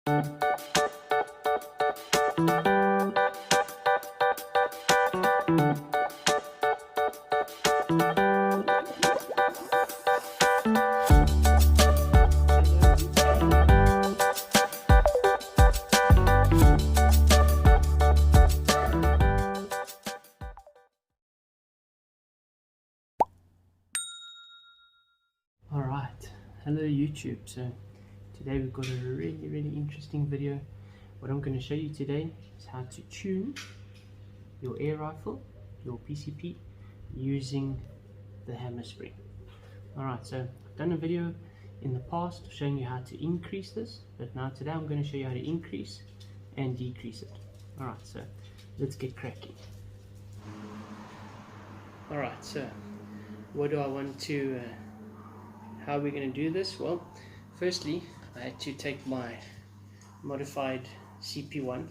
Alright, hello YouTube. So today we've got a really interesting video. What I'm going to show you today is how to tune your air rifle, your PCP, using the hammer spring. Alright, so I've done a video in the past showing you how to increase this, but now today I'm going to show you how to increase and decrease it. Alright, so let's get cracking. Alright, so what do I want to how are we going to do this? Well, firstly I had to take my modified CP1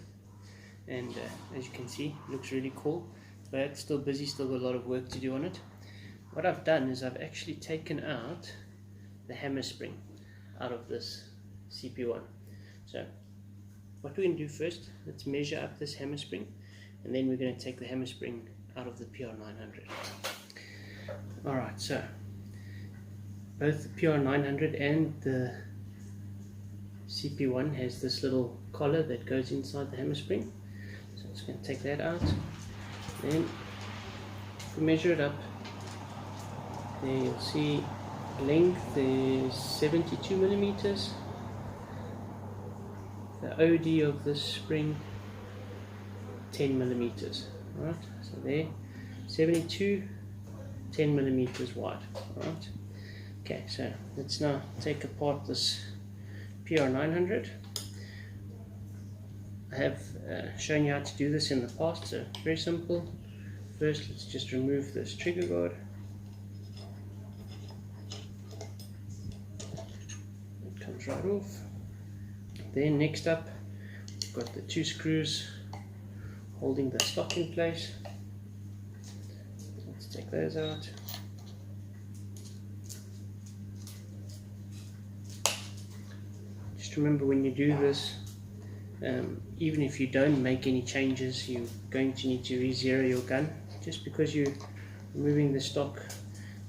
and as you can see, it looks really cool, but it's still busy, still got a lot of work to do on it. What I've done is I've actually taken out the hammer spring out of this CP1. So what we're going to do first, let's measure up this hammer spring, and then we're going to take the hammer spring out of the PR900. Alright, so both the PR900 and the CP1 has this little collar that goes inside the hammer spring. So I'm just going to take that out. Then if we measure it up, there you'll see length is 72 millimeters. The OD of this spring 10 millimeters. Right, so there 72, 10 millimeters wide. Right. Okay, so let's now take apart this PR900. I have shown you how to do this in the past, so very simple. First, let's just remove this trigger guard. It comes right off. Then next up, we've got the two screws holding the stock in place. Let's take those out. Remember, when you do this, even if you don't make any changes, you're going to need to re-zero your gun. Just because you're removing the stock,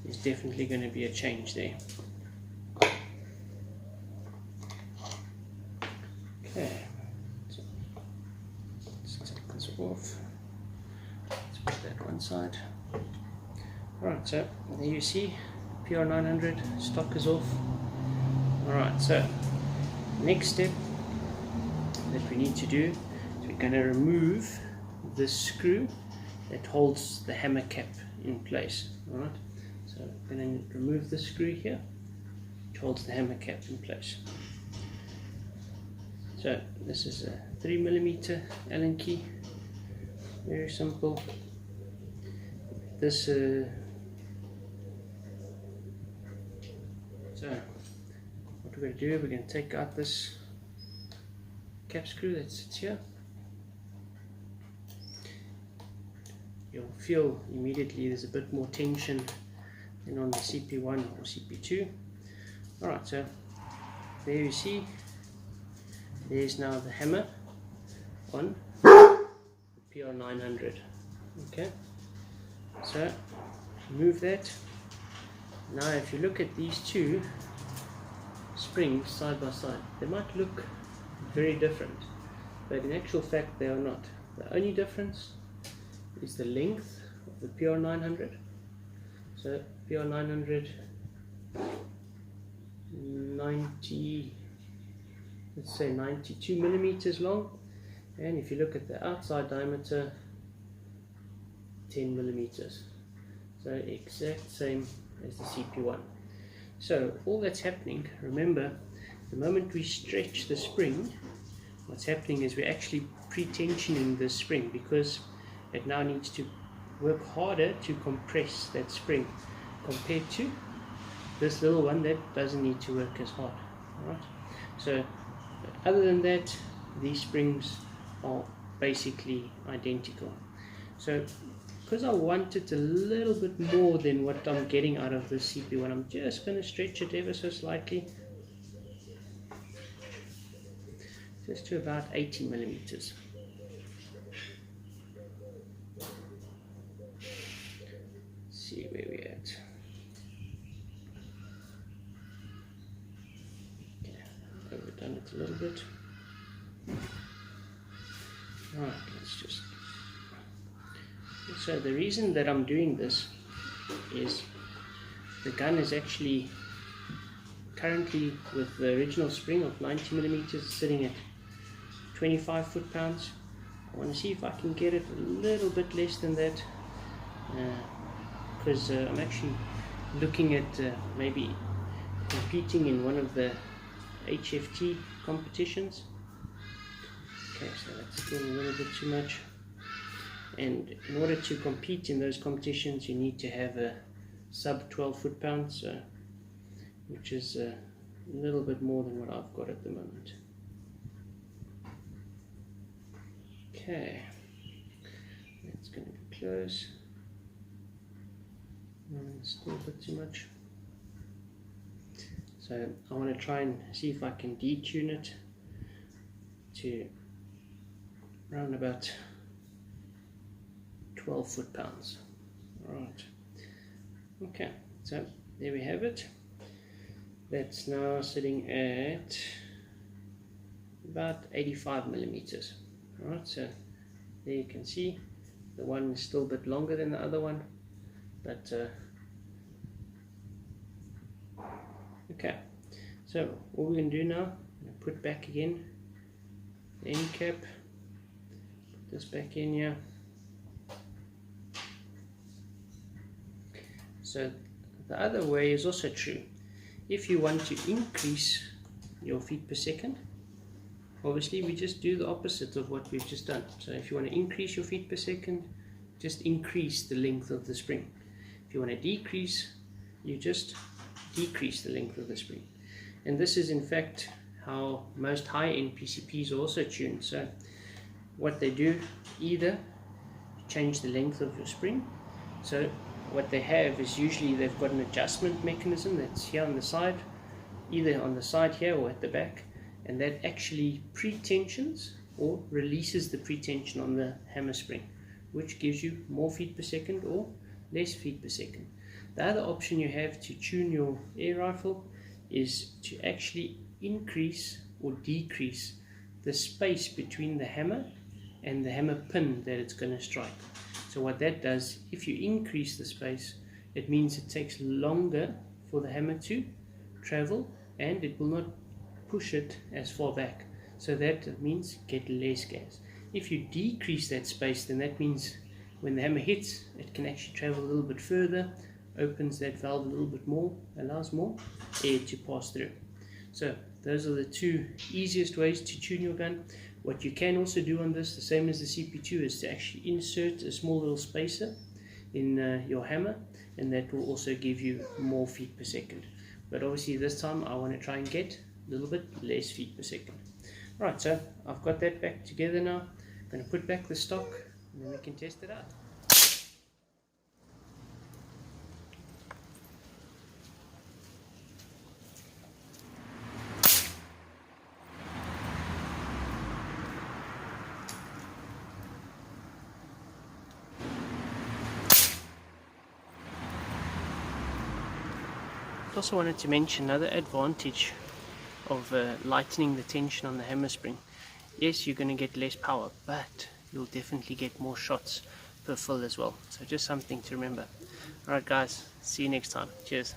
there's definitely going to be a change there. Okay, so let's take this off. Let's put that one side. Alright, so there you see, PR900 stock is off. Alright, so next step that we need to do is we're going to remove this screw that holds the hammer cap in place. Alright, so I'm going to remove the screw here which holds the hammer cap in place. So this is a 3mm Allen key, very simple. This so what we're going to do, we're going to take out this cap screw that sits here. You'll feel immediately there's a bit more tension than on the CP1 or CP2. Alright, so there you see, there's now the hammer on the PR900. Okay, so remove that. Now if you look at these two springs side by side, they might look very different, but in actual fact they are not. The only difference is the length of the PR900. So PR900 let's say 92 millimeters long, and if you look at the outside diameter, 10 millimeters. So exact same as the CP1. So all that's happening, remember, the moment we stretch the spring, what's happening is we're actually pre-tensioning the spring, because it now needs to work harder to compress that spring compared to this little one that doesn't need to work as hard. Alright, so other than that, these springs are basically identical. So because I want it a little bit more than what I'm getting out of the CP1, I'm just going to stretch it ever so slightly. just to about 80 millimeters. Let's see where we're at. Okay, overdone it a little bit. Alright, let's just... So the reason that I'm doing this is the gun is actually currently with the original spring of 90 millimeters sitting at 25 foot-pounds. I want to see if I can get it a little bit less than that, because I'm actually looking at maybe competing in one of the HFT competitions. Okay, so that's still a little bit too much, and in order to compete in those competitions you need to have a sub 12 foot-pounds, which is a little bit more than what I've got at the moment. Okay, that's going to be close. Still a bit too much. So I want to try and see if I can detune it to around about 12 foot-pounds. Alright. Okay, so there we have it. That's now sitting at about 85 millimeters. Alright, so there you can see the one is still a bit longer than the other one, but okay. So what we're going to do now, I'm going to put back again the end cap, put this back in here. So the other way is also true. If you want to increase your feet per second, obviously we just do the opposite of what we've just done. So if you want to increase your feet per second, just increase the length of the spring. If you want to decrease, you just decrease the length of the spring. And this is in fact how most high-end PCPs are also tuned. So what they do, either change the length of your spring. So what they have is usually they've got an adjustment mechanism that's here on the side, either on the side here or at the back, and that actually pre-tensions or releases the pre-tension on the hammer spring, which gives you more feet per second or less feet per second. The other option you have to tune your air rifle is to actually increase or decrease the space between the hammer and the hammer pin that it's going to strike. So what that does, if you increase the space, it means it takes longer for the hammer to travel and it will not push it as far back. So that means get less gas. If you decrease that space, then that means when the hammer hits, it can actually travel a little bit further, opens that valve a little bit more, allows more air to pass through. So those are the two easiest ways to tune your gun. What you can also do on this, the same as the CP2, is to actually insert a small little spacer in your hammer, and that will also give you more feet per second. But obviously this time I want to try and get a little bit less feet per second. Right, so I've got that back together now. I'm going to put back the stock and then we can test it out. I also wanted to mention another advantage of lightening the tension on the hammer spring. Yes, you're going to get less power, but you'll definitely get more shots per fill as well. So just something to remember. Alright guys, see you next time. Cheers.